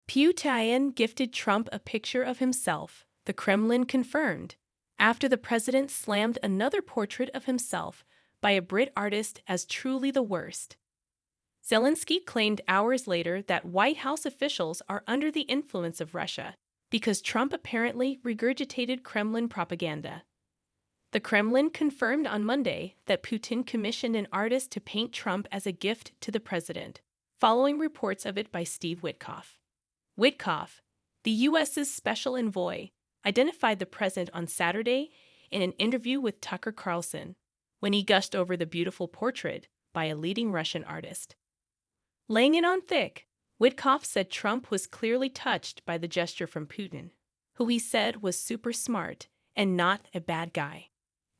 Putin gifted Trump a picture of himself, the Kremlin confirmed, after the president slammed another portrait of himself by a Brit artist as truly the worst. Zelensky claimed hours later that White House officials are under the influence of Russia because Trump apparently regurgitated Kremlin propaganda. The Kremlin confirmed on Monday that Putin commissioned an artist to paint Trump as a gift to the president, following reports of it by Steve Witkoff. Witkoff, the U.S.'s special envoy, identified the president on Saturday in an interview with Tucker Carlson when he gushed over the beautiful portrait by a leading Russian artist. Laying it on thick, Witkoff said Trump was clearly touched by the gesture from Putin, who he said was super smart and not a bad guy.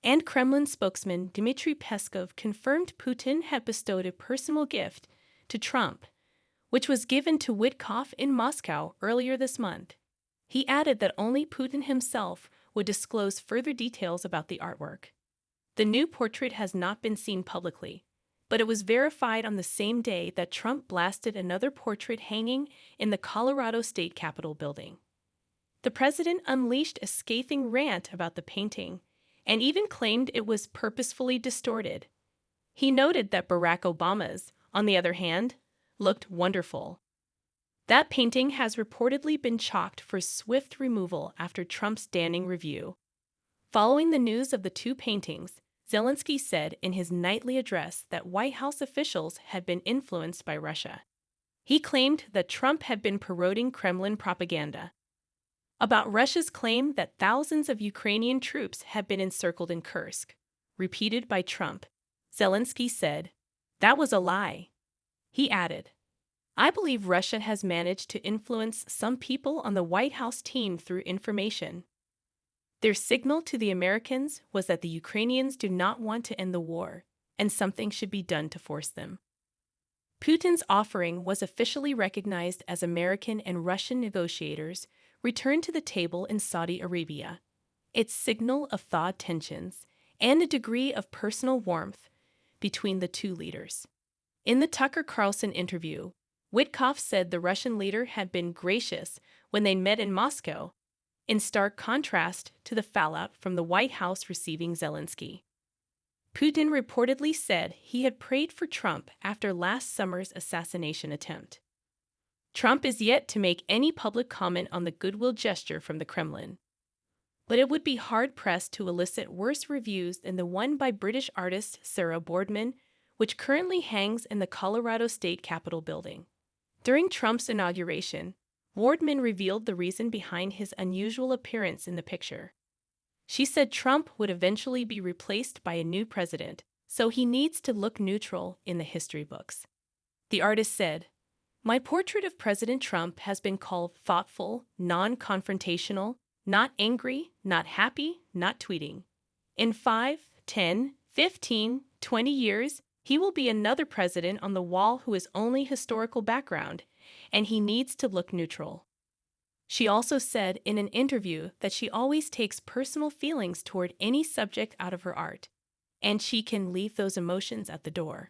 And Kremlin spokesman Dmitry Peskov confirmed Putin had bestowed a personal gift to Trump, which was given to Witkoff in Moscow earlier this month. He added that only Putin himself would disclose further details about the artwork. The new portrait has not been seen publicly, but it was verified on the same day that Trump blasted another portrait hanging in the Colorado State Capitol building. The president unleashed a scathing rant about the painting and even claimed it was purposefully distorted. He noted that Barack Obama's, on the other hand, looked wonderful. That painting has reportedly been chalked for swift removal after Trump's damning review. Following the news of the two paintings, Zelensky said in his nightly address that White House officials had been influenced by Russia. He claimed that Trump had been parroting Kremlin propaganda. About Russia's claim that thousands of Ukrainian troops had been encircled in Kursk, repeated by Trump, Zelensky said, "That was a lie." He added, "I believe Russia has managed to influence some people on the White House team through information. Their signal to the Americans was that the Ukrainians do not want to end the war, and something should be done to force them." Putin's offering was officially recognized as American and Russian negotiators returned to the table in Saudi Arabia, its signal of thawed tensions and a degree of personal warmth between the two leaders. In the Tucker Carlson interview, Witkoff said the Russian leader had been gracious when they met in Moscow, in stark contrast to the fallout from the White House receiving Zelensky. Putin reportedly said he had prayed for Trump after last summer's assassination attempt. Trump is yet to make any public comment on the goodwill gesture from the Kremlin, but it would be hard-pressed to elicit worse reviews than the one by British artist Sarah Boardman, which currently hangs in the Colorado State Capitol building. During Trump's inauguration, Boardman revealed the reason behind his unusual appearance in the picture. She said Trump would eventually be replaced by a new president, so he needs to look neutral in the history books. The artist said, "My portrait of President Trump has been called thoughtful, non-confrontational, not angry, not happy, not tweeting. In 5, 10, 15, 20 years, he will be another president on the wall who is only historical background, and he needs to look neutral." She also said in an interview that she always takes personal feelings toward any subject out of her art, and she can leave those emotions at the door.